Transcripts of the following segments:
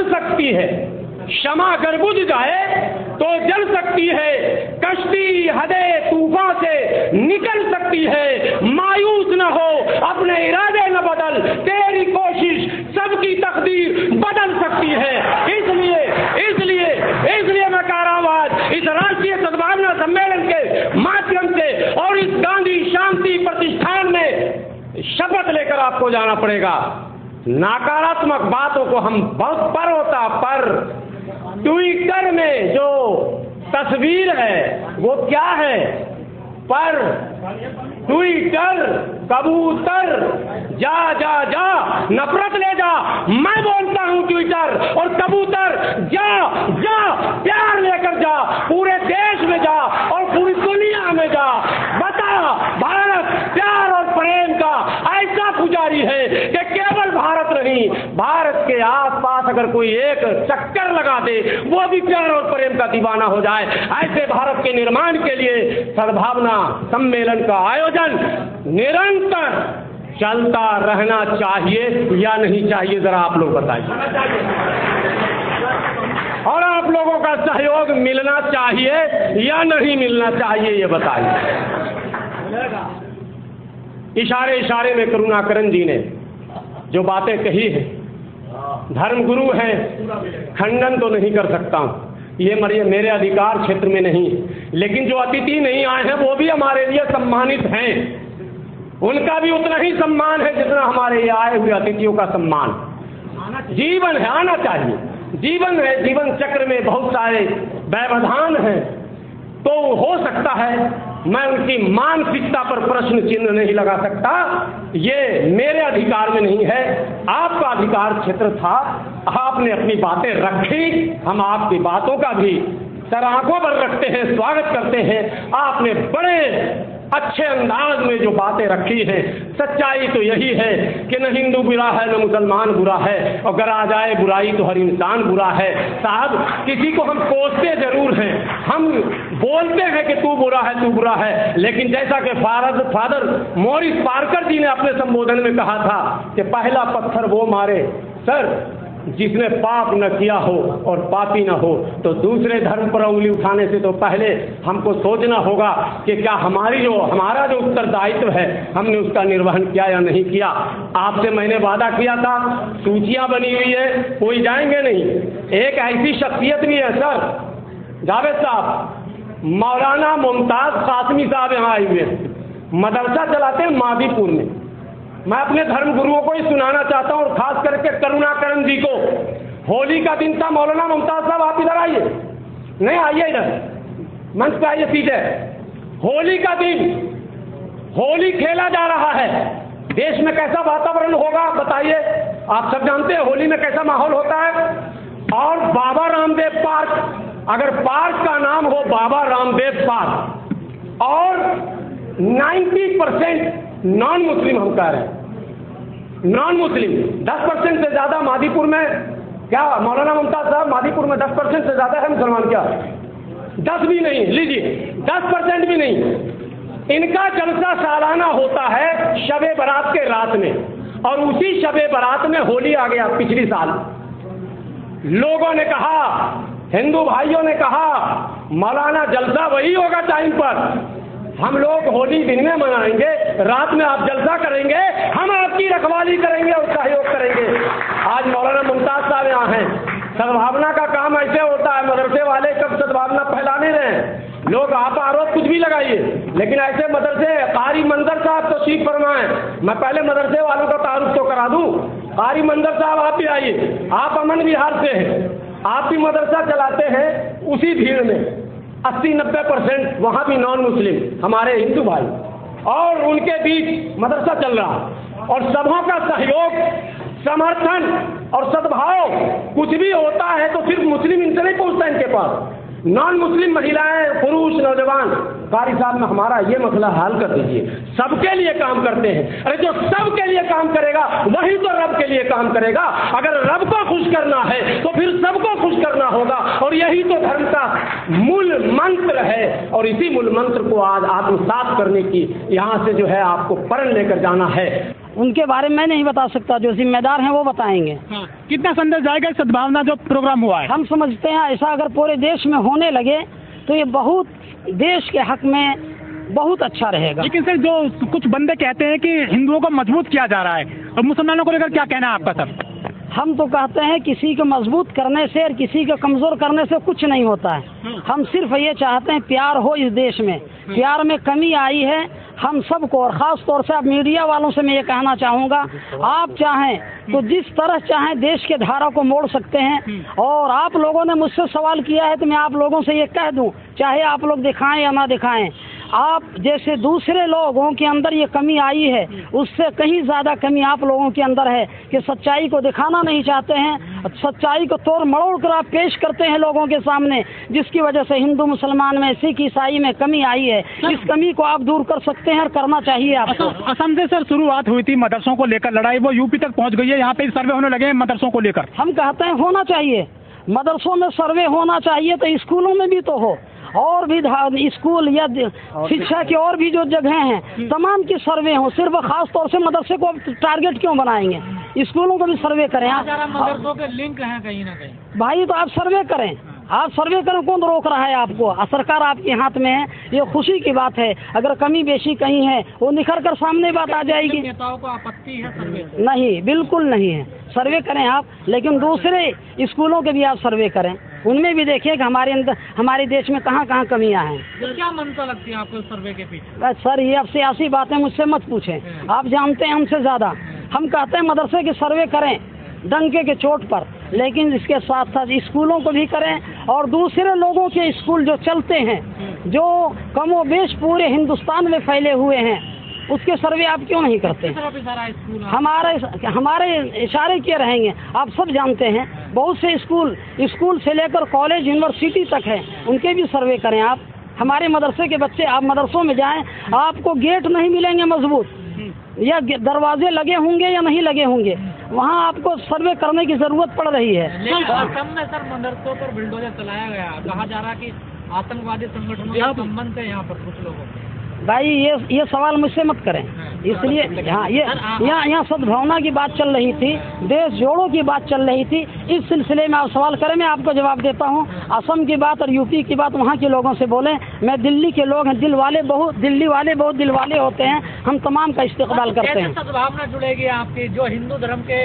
सकती है, क्षमा अगर बुझ जाए तो जल सकती है, कश्ती हदे तूफान से निकल सकती है। मायूस न हो, अपने इरादे न बदल, तेरी कोशिश सबकी तकदीर बदल सकती है। इसलिए मैं कह रहा हूं, आज इस राष्ट्रीय सद्भावना सम्मेलन के माध्यम से और इस गांधी शांति प्रतिष्ठान में शपथ लेकर आपको जाना पड़ेगा। नकारात्मक बातों को हम बहुत पर ट्विटर में जो तस्वीर है वो क्या है? पर ट्विटर कबूतर जा जा जा नफरत ले जा। मैं बोलता हूं ट्विटर और कबूतर जा जा प्यार लेकर जा, पूरे देश में जा और पूरी दुनिया में जा। बता, भारत प्यार और प्रेम का ऐसा पुजारी है कि केवल भारत नहीं, भारत के आसपास अगर कोई एक चक्कर लगा दे वो भी प्यार और प्रेम का दीवाना हो जाए। ऐसे भारत के निर्माण के लिए सद्भावना सम्मेलन का आयोजन निरंतर चलता रहना चाहिए या नहीं चाहिए, जरा आप लोग बताइए। और आप लोगों का सहयोग मिलना चाहिए या नहीं मिलना चाहिए, ये बताइए। इशारे में करुणाकरण जी ने जो बातें कही है, धर्मगुरु हैं, खंडन तो नहीं कर सकता हूं, ये मेरे अधिकार क्षेत्र में नहीं है। लेकिन जो अतिथि नहीं आए हैं वो भी हमारे लिए सम्मानित हैं, उनका भी उतना ही सम्मान है जितना हमारे यहाँ आए हुए अतिथियों का सम्मान। जीवन है, आना चाहिए, जीवन है, जीवन चक्र में बहुत सारे व्यवधान हैं, तो हो सकता है मैं उनकी मानसिकता पर प्रश्न चिन्ह नहीं लगा सकता, ये मेरे अधिकार में नहीं है, आपका अधिकार क्षेत्र था, आपने अपनी बातें रखी, हम आपकी बातों का भी सर आंखों पर रखते हैं, स्वागत करते हैं। आपने बड़े अच्छे अंदाज में जो बातें रखी हैं, सच्चाई तो यही है कि न हिंदू बुरा है न मुसलमान बुरा है, और अगर आ जाए बुराई तो हर इंसान बुरा है। साहब, किसी को हम कोसते जरूर हैं, हम बोलते हैं कि तू बुरा है, लेकिन जैसा कि फादर मॉरिस पार्कर जी ने अपने संबोधन में कहा था कि पहला पत्थर वो मारे सर जिसने पाप न किया हो और पापी न हो, तो दूसरे धर्म पर उंगली उठाने से तो पहले हमको सोचना होगा कि क्या हमारा जो उत्तरदायित्व है हमने उसका निर्वहन किया या नहीं किया। आपसे मैंने वादा किया था, सूचियां बनी हुई है, कोई जाएंगे नहीं। एक ऐसी शख्सियत भी है सर, जावेद साहब, मौलाना मुमताज कासमी साहब यहाँ आए हुए, मदरसा चलाते हैं मादीपुर में। मैं अपने धर्म गुरुओं को ही सुनाना चाहता हूँ, और खास करके करुणाकरण जी को। होली का दिन था, मौलाना मुमताज साहब आप इधर आइए, नहीं आइए इधर, मंच पे आइए सीधे। होली का दिन, होली खेला जा रहा है, देश में कैसा वातावरण होगा बताइए। आप सब जानते हैं होली में कैसा माहौल होता है। और बाबा रामदेव पार्क, अगर पार्क का नाम हो बाबा रामदेव पार्क, और 90% नॉन मुस्लिम हम कह रहे हैं, नॉन मुस्लिम 10% से ज्यादा मादीपुर में। क्या मौलाना मुमताज साहब, मादीपुर में 10% से ज्यादा है मुसलमान? क्या 10 भी नहीं, लीजिए 10% भी नहीं। इनका जलसा सालाना होता है शबे बारात के रात में, और उसी शबे बारात में होली आ गया पिछली साल। लोगों ने कहा, हिंदू भाइयों ने कहा, मौलाना जलसा वही होगा टाइम पर, हम लोग होली दिन में मनाएंगे, रात में आप जलसा करेंगे, हम आपकी रखवाली करेंगे और सहयोग करेंगे। आज मौलाना मुमताज साहब यहाँ हैं। सद्भावना का काम ऐसे होता है, मदरसे वाले कब सद्भावना फैलाने रहे, लोग आप आरोप कुछ भी लगाइए, लेकिन ऐसे मदरसे, कारी मंजर साहब तो सीख फरमाए, मैं पहले मदरसे वालों का तारुफ तो करा दूं। कारी मंजर साहब आप भी आइए, आप अमन विहार से हैं, आप भी मदरसा चलाते हैं, उसी भीड़ में 80-90% वहाँ भी नॉन मुस्लिम हमारे हिंदू भाई, और उनके बीच मदरसा चल रहा, और सबों का सहयोग, समर्थन और सद्भाव कुछ भी होता है तो सिर्फ मुस्लिम इनसे नहीं पहुँचता इनके पास, नॉन मुस्लिम महिलाएं, पुरुष, नौजवान, कारी साहब में हमारा ये मसला हल कर दीजिए। सबके लिए काम करते हैं, अरे जो सबके लिए काम करेगा वही तो रब के लिए काम करेगा। अगर रब को खुश करना है तो फिर सबको खुश करना होगा, और यही तो धर्म का मूल मंत्र है। और इसी मूल मंत्र को आज आत्मसात करने की यहाँ से जो है आपको प्रण लेकर जाना है। उनके बारे में मैं नहीं बता सकता, जो जिम्मेदार हैं वो बताएंगे। हाँ। कितना संदेश जाएगा इस सद्भावना जो प्रोग्राम हुआ है? हम समझते हैं ऐसा अगर पूरे देश में होने लगे तो ये बहुत देश के हक में बहुत अच्छा रहेगा। लेकिन सर जो कुछ बंदे कहते हैं कि हिंदुओं को मजबूत किया जा रहा है, और मुसलमानों को लेकर क्या कहना है आपका सर? हम तो कहते हैं किसी को मजबूत करने से और किसी को कमजोर करने से कुछ नहीं होता है। हम सिर्फ ये चाहते हैं प्यार हो इस देश में। प्यार में कमी आई है हम सबको, और ख़ास तौर से अब मीडिया वालों से मैं ये कहना चाहूँगा, आप चाहें तो जिस तरह चाहें देश के धारा को मोड़ सकते हैं। और आप लोगों ने मुझसे सवाल किया है तो मैं आप लोगों से ये कह दूं, चाहे आप लोग दिखाएं या ना दिखाएं, आप जैसे दूसरे लोगों के अंदर ये कमी आई है उससे कहीं ज़्यादा कमी आप लोगों के अंदर है कि सच्चाई को दिखाना नहीं चाहते हैं। सच्चाई को तोड़ मरोड़ कर आप पेश करते हैं लोगों के सामने, जिसकी वजह से हिंदू मुसलमान में, सिख ईसाई में कमी आई है। इस कमी को आप दूर कर सकते हैं और करना चाहिए आपको। असम से सर शुरुआत हुई थी मदरसों को लेकर लड़ाई, वो यूपी तक पहुंच गई है, यहाँ पे सर्वे होने लगे हैं मदरसों को लेकर। हम कहते हैं होना चाहिए, मदरसों में सर्वे होना चाहिए तो स्कूलों में भी तो हो, और भी स्कूल या शिक्षा की और भी जो जगह हैं तमाम की सर्वे हो। सिर्फ खास तौर से मदरसे को टारगेट क्यों बनाएंगे, स्कूलों को भी सर्वे करें। मदरसों के लिंक हैं कहीं ना कहीं भाई, तो आप सर्वे करें, आप सर्वे करें, कौन रोक रहा है आपको? सरकार आपके हाथ में है, ये खुशी की बात है। अगर कमी बेशी कहीं है वो निखर कर सामने बात आ जाएगी। नेताओं को आपत्ति है सर्वे? नहीं, बिल्कुल नहीं है। सर्वे करें आप, लेकिन दूसरे स्कूलों के भी आप सर्वे करें, उनमें भी देखिए कि हमारे देश में कहाँ कहाँ कमियां हैं। क्या मनसा लगती है आपको सर्वे के पीछे? सर, ये अब सियासी बातें मुझसे मत पूछें, आप जानते हैं हमसे ज़्यादा। हम कहते हैं मदरसे की सर्वे करें डंके के चोट पर, लेकिन इसके साथ साथ स्कूलों को भी करें, और दूसरे लोगों के स्कूल जो चलते हैं, जो कमोबेश पूरे हिंदुस्तान में फैले हुए हैं, उसके सर्वे आप क्यों नहीं करते? हमारे इशारे किए रहेंगे। आप सब जानते हैं बहुत से स्कूल से लेकर कॉलेज यूनिवर्सिटी तक है, उनके भी सर्वे करें आप। हमारे मदरसे के बच्चे, आप मदरसों में जाएं, आपको गेट नहीं मिलेंगे मजबूत, या दरवाजे लगे होंगे या नहीं लगे होंगे, वहाँ आपको सर्वे करने की जरूरत पड़ रही है। असम में सर मदरसों पर बुलडोजर चलाया गया, कहा जा रहा कि आतंकवादी संगठनों का संबंध है यहाँ पर कुछ लोगों को। भाई, ये सवाल मुझसे मत करें, इसलिए हाँ, यहाँ सद्भावना की बात चल रही थी, देश जोड़ो की बात चल रही थी। इस सिलसिले में आप सवाल करें, मैं आपको जवाब देता हूँ। असम की बात और यूपी की बात वहाँ के लोगों से बोलें। मैं दिल्ली के लोग हैं, दिल्ली वाले बहुत दिल वाले होते हैं, हम तमाम का इस्तेकबाल करते हैं। सद्भावना जुड़ेगी आपकी, जो हिंदू धर्म के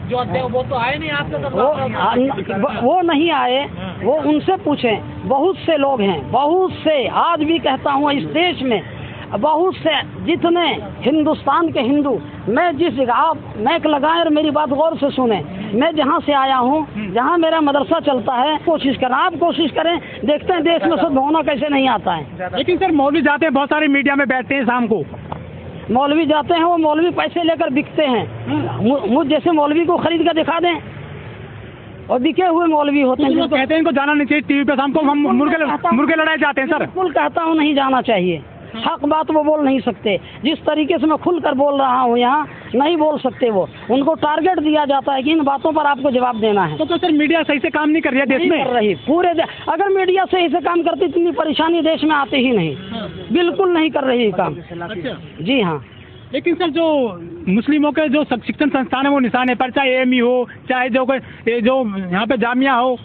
जो अध्यक्ष वो तो आए नहीं आपके, वो नहीं आए, वो उनसे पूछें। बहुत से लोग हैं, बहुत से, आज भी कहता हूँ इस देश में बहुत से, जितने हिंदुस्तान के हिंदू, मैं जिस जगह, आप मैक लगाएं और मेरी बात गौर से सुने, मैं जहाँ से आया हूँ, जहाँ मेरा मदरसा चलता है, कोशिश करें, आप कोशिश करें, देखते हैं देश में सद्भावना कैसे नहीं आता है। लेकिन सर मौलवी जाते हैं, बहुत सारे मीडिया में बैठते हैं शाम को, मौलवी जाते हैं, वो मौलवी पैसे लेकर बिकते हैं। मुझ जैसे मौलवी को खरीद कर दिखा दें, और बिके हुए मौलवी होते हैं। कहते हैं इनको जाना नहीं चाहिए टीवी पे शाम को, हम मुर्गे लड़ाए जाते हैं सर। बिल्कुल कहता हूँ नहीं जाना चाहिए, हक बात वो बोल नहीं सकते। जिस तरीके से मैं खुलकर बोल रहा हूँ यहाँ, नहीं बोल सकते वो, उनको टारगेट दिया जाता है कि इन बातों पर आपको जवाब देना है। तो सर मीडिया सही से काम नहीं कर रही है देश में? कर रही पूरे अगर मीडिया सही से काम करती इतनी परेशानी देश में आती ही नहीं। बिल्कुल नहीं कर रही काम। जी हाँ। लेकिन सर जो मुस्लिमों के जो शिक्षण संस्थान है वो निशाने पर, चाहे AMU हो, चाहे जो यहाँ पे जामिया हो,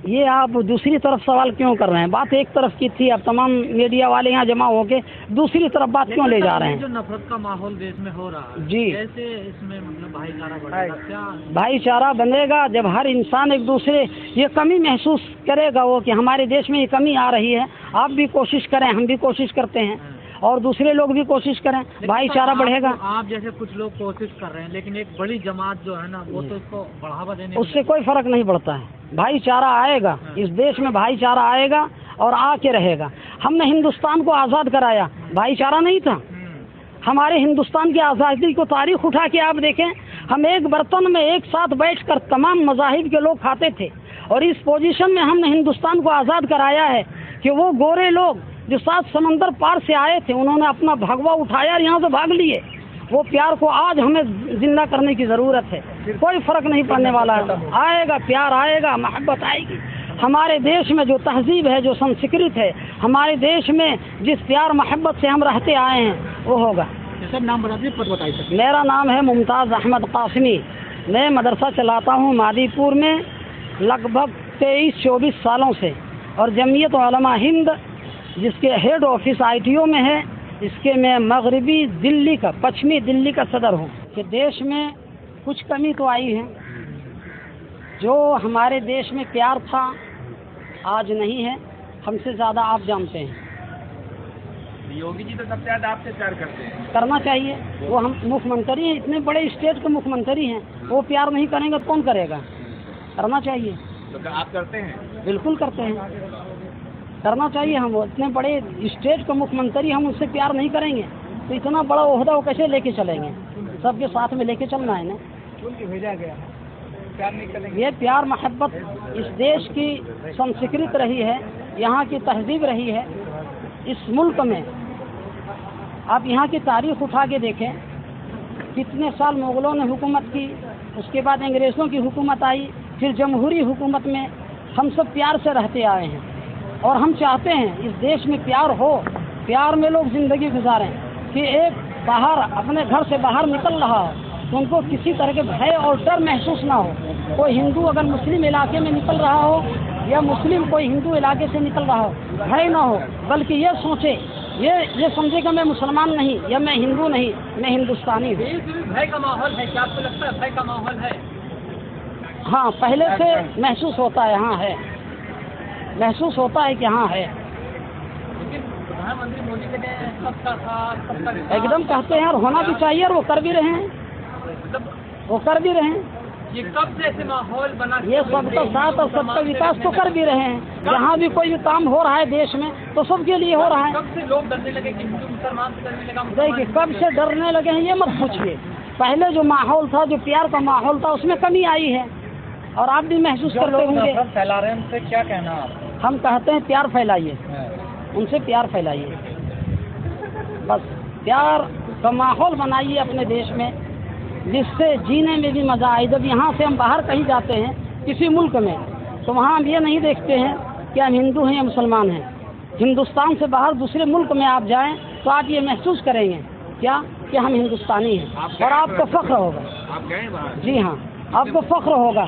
ये आप दूसरी तरफ सवाल क्यों कर रहे हैं? बात एक तरफ की थी, अब तमाम मीडिया वाले यहाँ जमा होके दूसरी तरफ बात क्यों ले जा रहे हैं? जो नफरत का माहौल देश में हो रहा है, जी, कैसे इसमें मतलब भाईचारा बढ़ेगा? क्या भाईचारा बनेगा जब हर इंसान एक दूसरे, ये कमी महसूस करेगा वो कि हमारे देश में ये कमी आ रही है। आप भी कोशिश करें, हम भी कोशिश करते हैं, और दूसरे लोग भी कोशिश करें, भाईचारा बढ़ेगा। आप जैसे कुछ लोग कोशिश कर रहे हैं, लेकिन एक बड़ी जमात जो है ना, वो तो इसको बढ़ावा देने, उससे कोई फर्क नहीं पड़ता है। भाईचारा आएगा, इस देश में भाईचारा आएगा और आके रहेगा। हमने हिंदुस्तान को आज़ाद कराया, भाईचारा नहीं था। हमारे हिंदुस्तान की आज़ादी को तारीख उठा के आप देखें, हम एक बर्तन में एक साथ बैठकर तमाम मज़ाहिब के लोग खाते थे, और इस पोजीशन में हमने हिंदुस्तान को आज़ाद कराया है कि वो गोरे लोग जो 7 समंदर पार से आए थे, उन्होंने अपना भगवा उठाया और यहाँ से भाग लिए। वो प्यार को आज हमें जिंदा करने की ज़रूरत है। कोई फ़र्क नहीं पड़ने वाला है, आएगा प्यार, आएगा मोहब्बत आएगी। हमारे देश में जो तहजीब है, जो संस्कृत है, हमारे देश में जिस प्यार मोहब्बत से हम रहते आए हैं, वो होगा। सर नाम बता दीजिए, पद बताइए सर। मेरा नाम है मुमताज़ अहमद कासिमी। मैं मदरसा चलाता हूँ मादीपुर में लगभग 23-24 सालों से, और जमीयत उलमा हिंद जिसके हेड ऑफिस ITO में है, इसके मैं मगरबी दिल्ली का, पश्चिमी दिल्ली का सदर हूँ। कि देश में कुछ कमी तो आई है, जो हमारे देश में प्यार था आज नहीं है, हमसे ज़्यादा आप जानते हैं। योगी जी तो सबसे ज़्यादा आपसे प्यार करते हैं। करना चाहिए, वो हम मुख्यमंत्री हैं, इतने बड़े स्टेट के मुख्यमंत्री हैं, वो प्यार नहीं करेंगे तो कौन करेगा? करना चाहिए। तो आप करते हैं? बिल्कुल करते हैं, करना चाहिए। हम इतने बड़े स्टेट के मुख्यमंत्री, हम उनसे प्यार नहीं करेंगे तो इतना बड़ा ओहदा वो कैसे लेके चलेंगे? सबके साथ में लेके चलना है ना। भेजा गया प्यार नहीं करेंगे। ये प्यार मोहब्बत इस देश की संस्कृति रही है, यहाँ की तहजीब रही है। इस मुल्क में आप यहाँ की तारीख उठा के देखें, कितने साल मुग़लों ने हुकूमत की, उसके बाद अंग्रेज़ों की हुकूमत आई, फिर जमहूरी हुकूमत में हम सब प्यार से रहते आए हैं। और हम चाहते हैं इस देश में प्यार हो, प्यार में लोग ज़िंदगी गुजारें। कि एक बाहर अपने घर से बाहर निकल रहा हो तो उनको किसी तरह के भय और डर महसूस ना हो। कोई हिंदू अगर मुस्लिम इलाके में निकल रहा हो या मुस्लिम कोई हिंदू इलाके से निकल रहा हो, भय ना हो, बल्कि ये सोचे, ये समझे कि मैं मुसलमान नहीं या मैं हिंदू नहीं, मैं हिंदुस्तानी हूँ। भय का माहौल है क्या? आपको लगता है भय का माहौल है? हाँ, पहले से महसूस होता है, हाँ है, महसूस होता है कि हाँ है। प्रधानमंत्री मोदी के ने सबका साथ सबका विकास, एकदम कहते हैं, और होना भी चाहिए, और वो कर भी रहे हैं, वो कर भी रहे हैं। ये कब से ऐसे माहौल बना? ये सबका साथ और सबका विकास तो कर भी रहे हैं। जहाँ भी कोई भी काम हो रहा है देश में तो सबके लिए हो रहा है। कब से लोग डरने लगे कि हिंदू मुसलमान से डरने लगा? देखिए, कब से डरने लगे हैं ये मत पूछिए। पहले जो माहौल था, जो प्यार का माहौल था, उसमें कमी आई है, और आप भी महसूस करते होंगे। फैला रहे हैं, उनसे क्या कहना आप? हम कहते हैं प्यार फैलाइए, उनसे प्यार फैलाइए, बस प्यार का माहौल बनाइए अपने देश में, जिससे जीने में भी मज़ा आए। जब यहाँ से हम बाहर कहीं जाते हैं किसी मुल्क में, तो वहाँ हम ये नहीं देखते हैं कि हम हिंदू हैं या मुसलमान हैं। हिंदुस्तान से बाहर दूसरे मुल्क में आप जाएं तो आप ये महसूस करेंगे क्या कि हम हिंदुस्तानी हैं, और आपको फ़ख्र होगा। आप गए बाहर? जी हाँ, आपको फ़ख्र होगा।